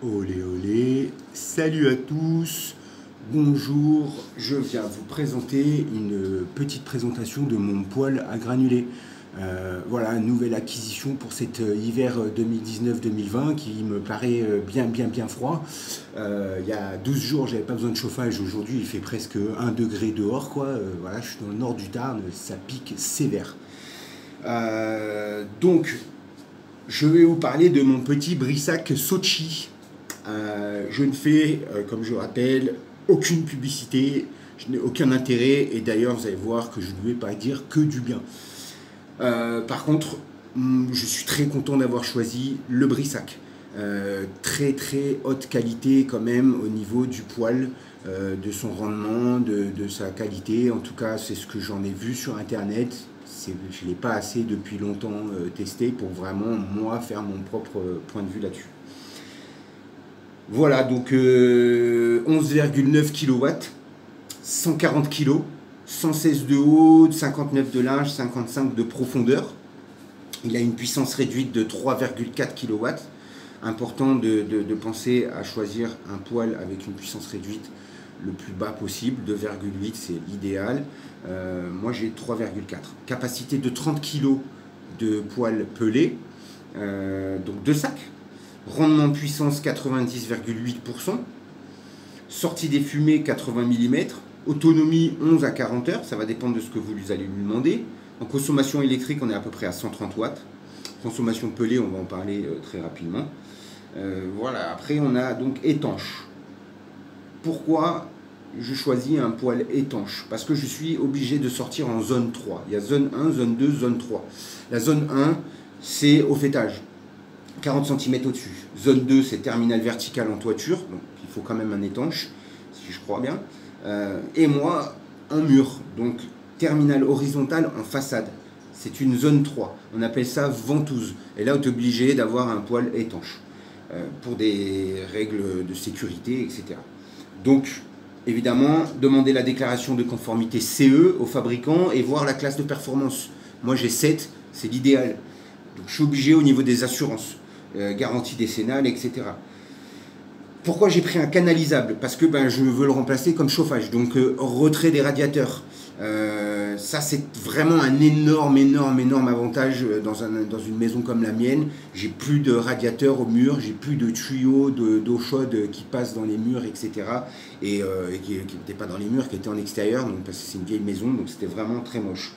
Olé olé, salut à tous, bonjour, je viens vous présenter une petite présentation de mon poêle à granulés. Voilà, nouvelle acquisition pour cet hiver 2019-2020 qui me paraît bien froid. Il y a 12 jours, j'avais pas besoin de chauffage, aujourd'hui il fait presque 1 degré dehors, quoi. Voilà, je suis dans le nord du Tarn, ça pique sévère. Donc, je vais vous parler de mon petit Brissac Sochi. Je ne fais, comme je rappelle, aucune publicité, je n'ai aucun intérêt, et d'ailleurs vous allez voir que je ne vais pas dire que du bien. Par contre, je suis très content d'avoir choisi le Brissac. Très haute qualité quand même au niveau du poêle, de son rendement, de sa qualité. En tout cas, c'est ce que j'en ai vu sur internet. Je ne l'ai pas assez depuis longtemps testé pour vraiment moi faire mon propre point de vue là-dessus. Voilà, donc 11,9 kW, 140 kg, 116 de haut, 59 de large, 55 de profondeur. Il a une puissance réduite de 3,4 kW. Important de penser à choisir un poêle avec une puissance réduite le plus bas possible. 2,8 c'est l'idéal. Moi j'ai 3,4. Capacité de 30 kg de poêle pelé, donc 2 sacs. Rendement de puissance 90,8%. Sortie des fumées 80 mm. Autonomie 11 à 40 heures, ça va dépendre de ce que vous allez lui demander. En consommation électrique, on est à peu près à 130 watts. Consommation pelée, on va en parler très rapidement. Voilà, après on a donc étanche. Pourquoi je choisis un poêle étanche? Parce que je suis obligé de sortir en zone 3. Il y a zone 1, zone 2, zone 3. La zone 1, c'est au fêtage. 40 cm au-dessus. Zone 2, c'est terminal vertical en toiture, donc il faut quand même un étanche, si je crois bien. Et moi, en mur, donc terminal horizontal en façade. C'est une zone 3. On appelle ça ventouse. Et là, on est obligé d'avoir un poêle étanche pour des règles de sécurité, etc. Donc, évidemment, demander la déclaration de conformité CE au fabricant et voir la classe de performance. Moi, j'ai 7, c'est l'idéal. Donc, je suis obligé au niveau des assurances. Garantie décennale, etc. Pourquoi j'ai pris un canalisable? Parce que je veux le remplacer comme chauffage, donc retrait des radiateurs. Ça c'est vraiment un énorme avantage dans une maison comme la mienne. J'ai plus de radiateurs au mur, j'ai plus de tuyaux d'eau chaude qui passent dans les murs, etc. Et qui n'étaient pas dans les murs, qui étaient en extérieur, donc, parce que c'est une vieille maison, donc c'était vraiment très moche.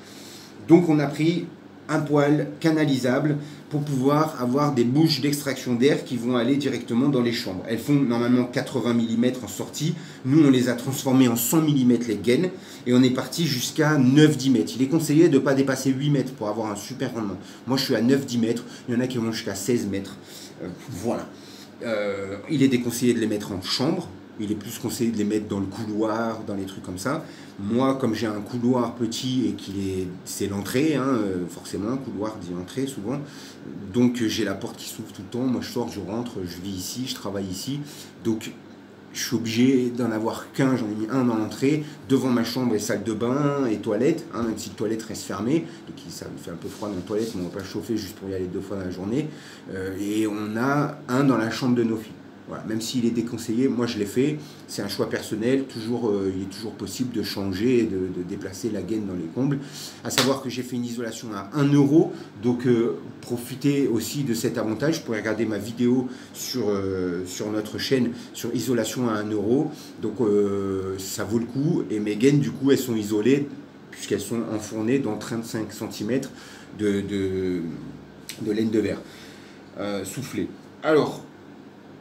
Donc on a pris un poêle canalisable pour pouvoir avoir des bouches d'extraction d'air qui vont aller directement dans les chambres. Elles font normalement 80 mm en sortie. Nous, on les a transformées en 100 mm les gaines et on est parti jusqu'à 9-10 mètres. Il est conseillé de ne pas dépasser 8 mètres pour avoir un super rendement. Moi, je suis à 9-10 mètres. Il y en a qui vont jusqu'à 16 mètres. Voilà. Il est déconseillé de les mettre en chambre. Il est plus conseillé de les mettre dans le couloir, dans les trucs comme ça. Moi, comme j'ai un couloir petit et c'est l'entrée, hein, forcément, couloir dit entrée souvent. Donc j'ai la porte qui s'ouvre tout le temps. Moi, je sors, je rentre, je vis ici, je travaille ici. Donc je suis obligé d'en avoir qu'un. J'en ai mis un dans l'entrée, devant ma chambre et salle de bain et toilette, hein, même si la toilette reste fermée. Donc ça me fait un peu froid dans la toilette, mais on ne va pas chauffer juste pour y aller 2 fois dans la journée. Et on a un dans la chambre de nos filles. Voilà, même s'il est déconseillé, moi je l'ai fait, c'est un choix personnel, il est toujours possible de changer et de déplacer la gaine dans les combles. À savoir que j'ai fait une isolation à 1 €, donc profitez aussi de cet avantage. Vous pourrez regarder ma vidéo sur notre chaîne sur isolation à 1 €, donc ça vaut le coup. Et mes gaines du coup elles sont isolées puisqu'elles sont enfournées dans 35 cm de laine de verre soufflée. Alors,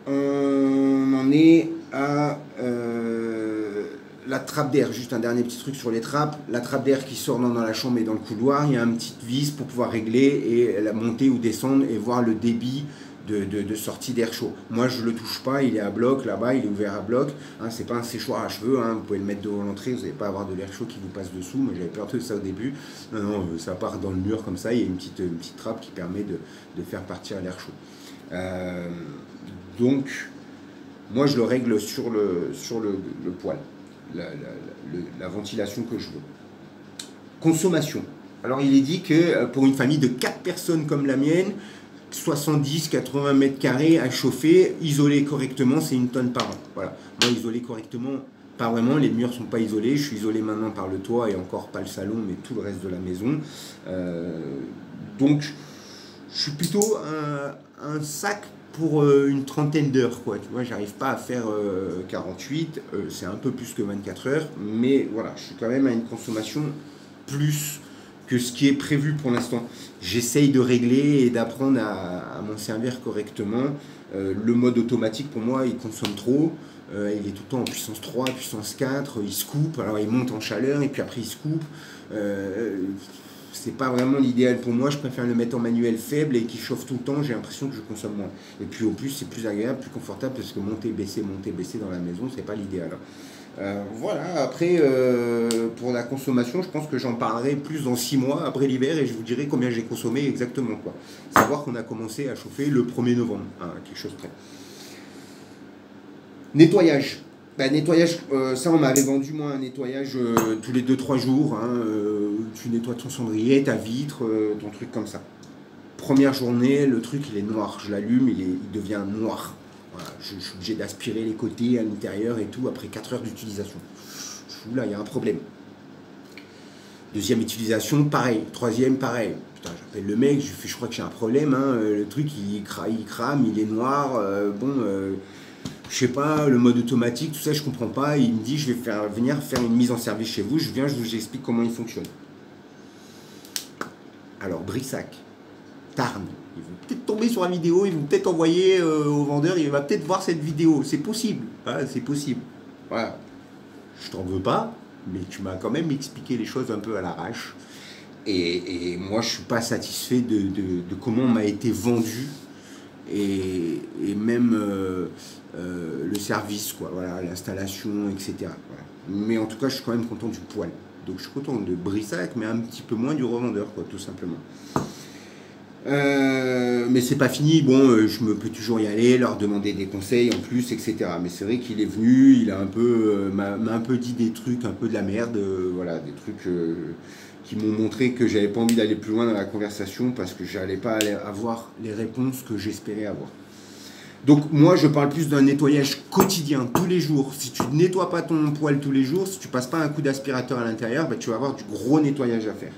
on en est à la trappe d'air. Juste un dernier petit truc sur les trappes. La trappe d'air qui sort dans la chambre et dans le couloir, il y a une petite vis pour pouvoir régler et la monter ou descendre et voir le débit de sortie d'air chaud. Moi je ne le touche pas, il est à bloc là-bas, il est ouvert à bloc, hein, c'est pas un séchoir à cheveux, hein, vous pouvez le mettre devant l'entrée, vous n'allez pas avoir de l'air chaud qui vous passe dessous. Moi j'avais peur de ça au début. Non, ça part dans le mur comme ça, il y a une petite trappe qui permet de faire partir l'air chaud. Donc moi je le règle sur le poêle, la ventilation que je veux. Consommation. Alors il est dit que pour une famille de 4 personnes comme la mienne, 70-80 mètres carrés à chauffer, isolé correctement, c'est 1 tonne par an. Voilà. Moi, isolé correctement, pas vraiment, les murs ne sont pas isolés. Je suis isolé maintenant par le toit et encore pas le salon, mais tout le reste de la maison. Donc, je suis plutôt un sac pour une trentaine d'heures, quoi. Tu vois, j'arrive pas à faire 48, c'est un peu plus que 24 heures, mais voilà, je suis quand même à une consommation plus que ce qui est prévu pour l'instant. J'essaye de régler et d'apprendre à m'en servir correctement. Le mode automatique, pour moi, il consomme trop. Il est tout le temps en puissance 3, puissance 4, il se coupe, alors il monte en chaleur et puis après il se coupe. C'est pas vraiment l'idéal pour moi, je préfère le mettre en manuel faible et qui chauffe tout le temps, j'ai l'impression que je consomme moins. Et puis au plus c'est plus agréable, plus confortable parce que monter, baisser dans la maison, c'est pas l'idéal. Voilà, après pour la consommation, je pense que j'en parlerai plus dans 6 mois après l'hiver et je vous dirai combien j'ai consommé exactement, quoi. Savoir qu'on a commencé à chauffer le 1er novembre, hein, quelque chose près. Nettoyage. Nettoyage, ça on m'avait vendu moi un nettoyage tous les 2-3 jours. Hein, tu nettoies ton cendrier, ta vitre, ton truc comme ça. Première journée, le truc il est noir. Je l'allume, il devient noir. Voilà, je suis obligé d'aspirer les côtés, à l'intérieur et tout après 4 heures d'utilisation. Là, il y a un problème. Deuxième utilisation, pareil. Troisième, pareil. Putain, j'appelle le mec, je crois que j'ai un problème. Hein, le truc il crame, il est noir. Je sais pas, le mode automatique, tout ça, je comprends pas. Il me dit, je vais venir faire une mise en service chez vous. Je vous explique comment il fonctionne. Alors, Brissac, Tarn, ils vont peut-être tomber sur la vidéo, ils vont peut-être envoyer au vendeur, il va peut-être voir cette vidéo. C'est possible, hein, c'est possible. Voilà. Je t'en veux pas, mais tu m'as quand même expliqué les choses un peu à l'arrache. Et moi, je suis pas satisfait de comment on m'a été vendu. Et même le service, quoi, voilà, l'installation, etc. Voilà. Mais en tout cas, je suis quand même content du poêle. Donc je suis content de Brissac, mais un petit peu moins du revendeur, quoi, tout simplement. Mais c'est pas fini, bon, je peux toujours y aller, leur demander des conseils en plus, etc. Mais c'est vrai qu'il est venu, il a m'a un peu dit des trucs, un peu de la merde, voilà, des trucs qui m'ont montré que j'avais pas envie d'aller plus loin dans la conversation parce que j'allais pas avoir les réponses que j'espérais avoir. Donc moi je parle plus d'un nettoyage quotidien, tous les jours. Si tu ne nettoies pas ton poêle tous les jours, si tu passes pas un coup d'aspirateur à l'intérieur, tu vas avoir du gros nettoyage à faire.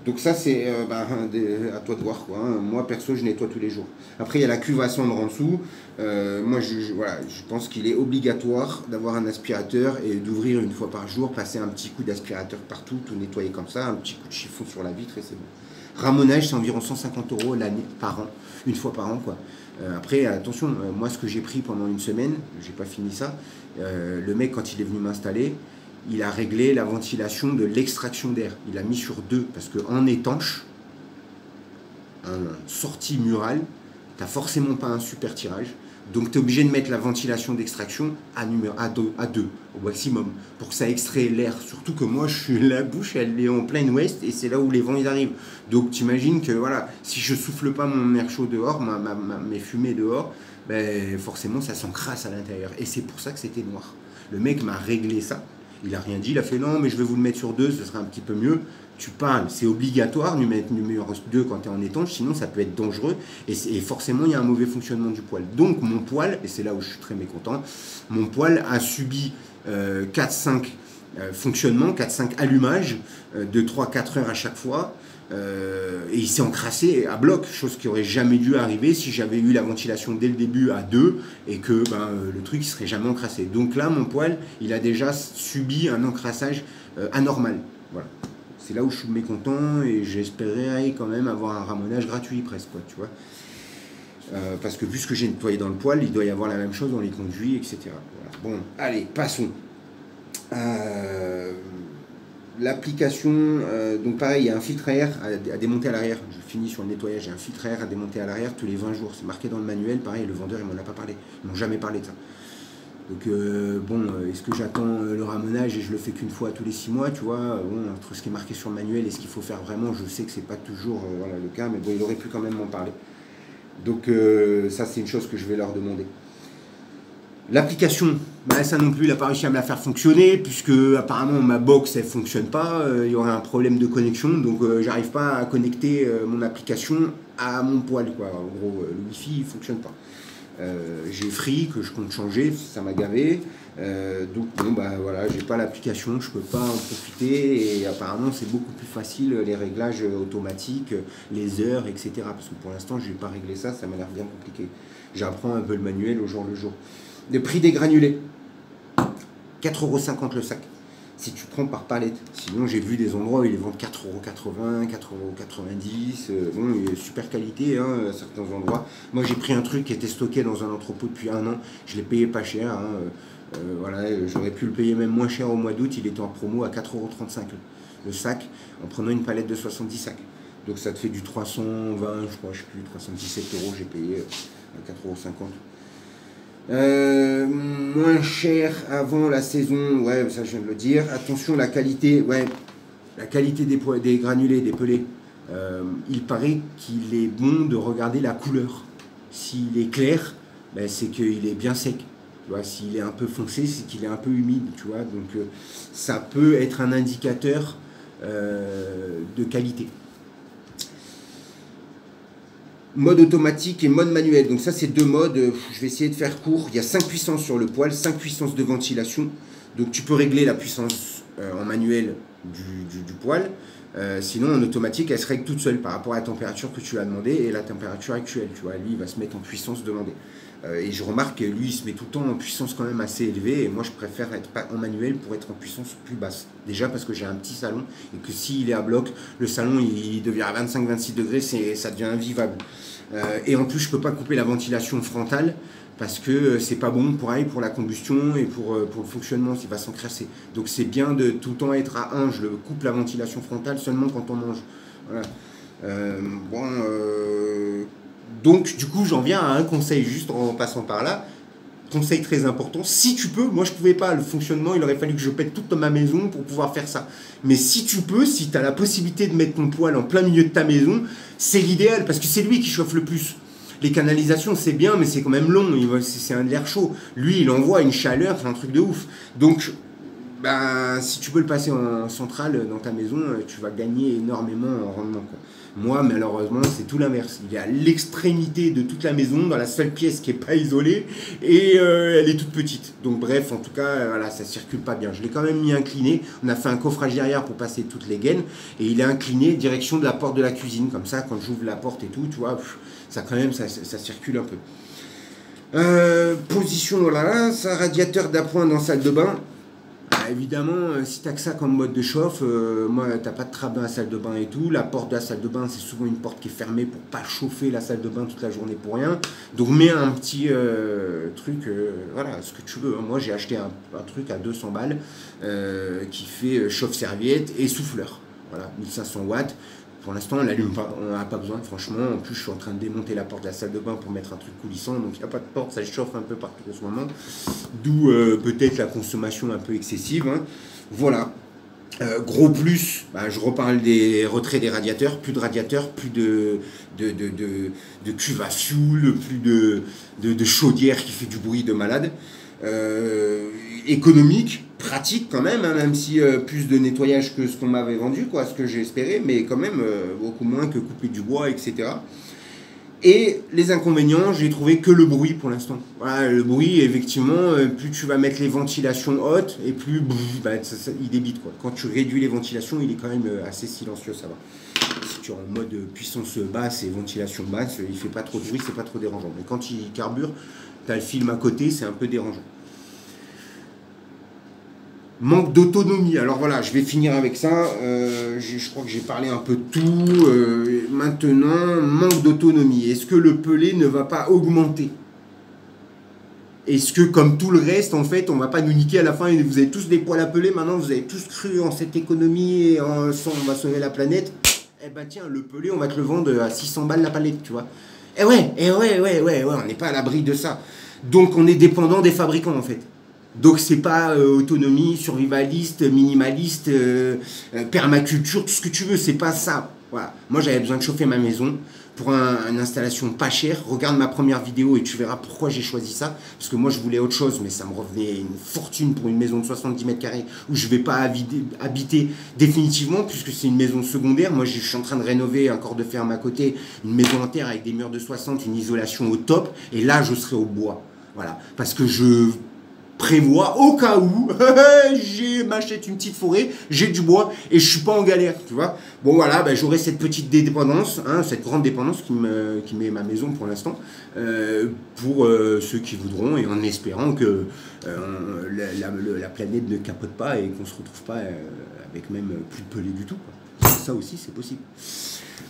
Donc ça c'est à toi de voir, quoi, hein. Moi perso je nettoie tous les jours. Après il y a la cuve à cendre en dessous. Moi je pense qu'il est obligatoire d'avoir un aspirateur et d'ouvrir une fois par jour, passer un petit coup d'aspirateur partout, tout nettoyer comme ça, un petit coup de chiffon sur la vitre et c'est bon. Ramonage c'est environ 150 € l'année par an, une fois par an, quoi. Après attention, moi ce que j'ai pris pendant une semaine, j'ai pas fini ça, le mec quand il est venu m'installer, il a réglé la ventilation de l'extraction d'air. Il a mis sur 2, parce qu'en étanche, en sortie murale, tu n'as forcément pas un super tirage. Donc tu es obligé de mettre la ventilation d'extraction à 2 au maximum, pour que ça extrait l'air. Surtout que moi, la bouche, elle est en plein ouest, et c'est là où les vents ils arrivent. Donc tu imagines que voilà, si je souffle pas mon air chaud dehors, mes fumées dehors, forcément ça s'encrasse à l'intérieur. Et c'est pour ça que c'était noir. Le mec m'a réglé ça. Il n'a rien dit, il a fait non, mais je vais vous le mettre sur 2, ce sera un petit peu mieux. Tu parles, c'est obligatoire de mettre numéro 2 quand tu es en étanche, sinon ça peut être dangereux et forcément il y a un mauvais fonctionnement du poêle. Donc mon poêle, et c'est là où je suis très mécontent, mon poêle a subi 4-5 fonctionnements, 4-5 allumages de 3-4 heures à chaque fois. Et il s'est encrassé à bloc, chose qui aurait jamais dû arriver si j'avais eu la ventilation dès le début à 2 et que le truc ne serait jamais encrassé. Donc là, mon poêle, il a déjà subi un encrassage anormal. Voilà. C'est là où je suis mécontent et j'espérais quand même avoir un ramonage gratuit presque, quoi, tu vois. Parce que vu ce que j'ai nettoyé dans le poêle, il doit y avoir la même chose dans les conduits, etc. Voilà. Bon, allez, passons. L'application, donc pareil, il y a un filtre à air à démonter à l'arrière. Je finis sur le nettoyage, il y a un filtre à air à démonter à l'arrière tous les 20 jours. C'est marqué dans le manuel, pareil, le vendeur, il m'en a pas parlé. Ils m'ont jamais parlé de ça. Donc est-ce que j'attends le ramonage et je le fais qu'une fois tous les 6 mois, tu vois, entre ce qui est marqué sur le manuel et ce qu'il faut faire vraiment, je sais que c'est pas toujours le cas, mais bon, il aurait pu quand même m'en parler. Donc ça, c'est une chose que je vais leur demander. L'application, bah, ça non plus, il n'a pas réussi à me la faire fonctionner, puisque apparemment ma box, elle ne fonctionne pas, il y aurait un problème de connexion, donc j'arrive pas à connecter mon application à mon poêle, quoi. En gros, le Wi-Fi, il ne fonctionne pas. J'ai Free que je compte changer, ça m'a gavé. Donc bon bah voilà, j'ai pas l'application, je peux pas en profiter et apparemment c'est beaucoup plus facile les réglages automatiques, les heures, etc. Parce que pour l'instant j'ai pas réglé ça, ça m'a l'air bien compliqué. J'apprends un peu le manuel au jour le jour. Le prix des granulés, 4,50 € le sac. Si tu prends par palette. Sinon, j'ai vu des endroits où ils les vendent 4,80 €, 4,90 €. Bon, il est super qualité, hein, à certains endroits. Moi, j'ai pris un truc qui était stocké dans un entrepôt depuis un an. Je l'ai payé pas cher. Hein. Voilà, j'aurais pu le payer même moins cher au mois d'août. Il était en promo à 4,35 € le sac, en prenant une palette de 70 sacs. Donc, ça te fait du 320, je crois, je sais plus, 317 €. J'ai payé à 4,50 €. Moins cher avant la saison, ouais, ça je viens de le dire. Attention, la qualité, ouais, la qualité des granulés, des pelés. Il paraît qu'il est bon de regarder la couleur. S'il est clair, ben, c'est qu'il est bien sec. Tu vois, s'il est un peu foncé, c'est qu'il est un peu humide. Tu vois, donc ça peut être un indicateur de qualité. Mode automatique et mode manuel. Donc ça, c'est deux modes. Je vais essayer de faire court. Il y a 5 puissances sur le poêle, 5 puissances de ventilation. Donc tu peux régler la puissance en manuel du poêle. Sinon, en automatique, elle se règle toute seule par rapport à la température que tu as demandé et la température actuelle. Tu vois, lui, il va se mettre en puissance demandée. Et je remarque que lui, il se met tout le temps en puissance quand même assez élevée. Et moi, je préfère être en manuel pour être en puissance plus basse. Déjà parce que j'ai un petit salon et que s'il est à bloc, le salon, il devient à 25-26 degrés, ça devient invivable. Et en plus, je ne peux pas couper la ventilation frontale parce que c'est pas bon pour la combustion et pour le fonctionnement, il va s'encrasser. Donc c'est bien de tout le temps être à 1. Je coupe la ventilation frontale seulement quand on mange. Voilà. Donc du coup j'en viens à un conseil juste en passant par là. Conseil très important, si tu peux, moi je pouvais pas, le fonctionnement il aurait fallu que je pète toute ma maison pour pouvoir faire ça. Mais si tu peux, si tu as la possibilité de mettre ton poêle en plein milieu de ta maison, c'est l'idéal parce que c'est lui qui chauffe le plus. Les canalisations c'est bien mais c'est quand même long, c'est un de l'air chaud. Lui il envoie une chaleur, c'est un truc de ouf. Donc ben, si tu peux le passer en centrale dans ta maison, tu vas gagner énormément en rendement, quoi. Moi, malheureusement, c'est tout l'inverse. Il est à l'extrémité de toute la maison, dans la seule pièce qui n'est pas isolée, et elle est toute petite. Donc bref, en tout cas, voilà, ça circule pas bien. Je l'ai quand même mis incliné. On a fait un coffrage derrière pour passer toutes les gaines, et il est incliné direction de la porte de la cuisine. Comme ça, quand j'ouvre la porte et tout, tu vois, ça quand même, ça circule un peu. Position, voilà, ça, radiateur d'appoint dans la salle de bain. Évidemment, si tu as que ça comme mode de chauffe, moi, tu n'as pas de trabin à la salle de bain et tout. La porte de la salle de bain, c'est souvent une porte qui est fermée pour pas chauffer la salle de bain toute la journée pour rien. Donc, mets un petit truc, voilà, ce que tu veux. Moi, j'ai acheté un truc à 200 balles qui fait chauffe-serviette et souffleur. Voilà, 1500 watts. Pour l'instant, on l'allume pas, on n'a pas besoin, franchement. En plus, je suis en train de démonter la porte de la salle de bain pour mettre un truc coulissant, donc il n'y a pas de porte, ça chauffe un peu partout en ce moment. D'où peut-être la consommation un peu excessive. Hein. Voilà. Gros plus, bah, je reparle des retraits des radiateurs, plus de radiateurs, plus de cuve à fioul, plus de chaudière qui fait du bruit de malade. Économique, pratique quand même, hein, même si plus de nettoyage que ce qu'on m'avait vendu, quoi, ce que j'ai espéré, mais quand même beaucoup moins que couper du bois, etc. Et les inconvénients, j'ai trouvé que le bruit pour l'instant. Voilà, le bruit, effectivement, plus tu vas mettre les ventilations hautes, et plus il débite, quoi. Quand tu réduis les ventilations, il est quand même assez silencieux, ça va. Si tu es en mode puissance basse et ventilation basse, il fait pas trop de bruit, c'est pas trop dérangeant. Mais quand il carbure, tu as le film à côté, c'est un peu dérangeant. Manque d'autonomie. Alors voilà, je vais finir avec ça. Je crois que j'ai parlé un peu de tout. Maintenant, manque d'autonomie. Est-ce que le pelé ne va pas augmenter? Est-ce que, comme tout le reste, en fait, on va pas nous niquer à la fin et vous avez tous des poils à peler, maintenant vous avez tous cru en cette économie et on va sauver la planète? Eh ben tiens, le pelé, on va te le vendre à 600 balles la palette, tu vois. Ouais, on n'est pas à l'abri de ça. Donc on est dépendant des fabricants, en fait. Donc c'est pas autonomie, survivaliste, minimaliste, permaculture, tout ce que tu veux, c'est pas ça. Voilà. Moi j'avais besoin de chauffer ma maison pour une installation pas chère. Regarde ma première vidéo et tu verras pourquoi j'ai choisi ça. Parce que moi je voulais autre chose, mais ça me revenait une fortune pour une maison de 70 mètres carrés où je ne vais pas habiter définitivement, puisque c'est une maison secondaire. Moi je suis en train de rénover un corps de ferme à côté, une maison en terre avec des murs de 60, une isolation au top, et là je serai au bois. Voilà, parce que je prévois au cas où m'achète une petite forêt, j'ai du bois et je suis pas en galère, tu vois. Bon voilà, ben, j'aurai cette petite dépendance, hein, cette grande dépendance qui met ma maison pour l'instant, pour ceux qui voudront, et en espérant que la planète ne capote pas et qu'on se retrouve pas avec même plus de pelés du tout, quoi. Ça aussi c'est possible.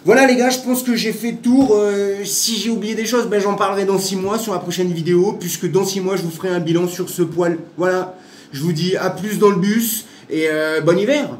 Voilà les gars, je pense que j'ai fait le tour. Si j'ai oublié des choses, ben, j'en parlerai dans 6 mois sur la prochaine vidéo, puisque dans 6 mois je vous ferai un bilan sur ce poêle. Voilà, je vous dis à plus dans le bus et bon hiver.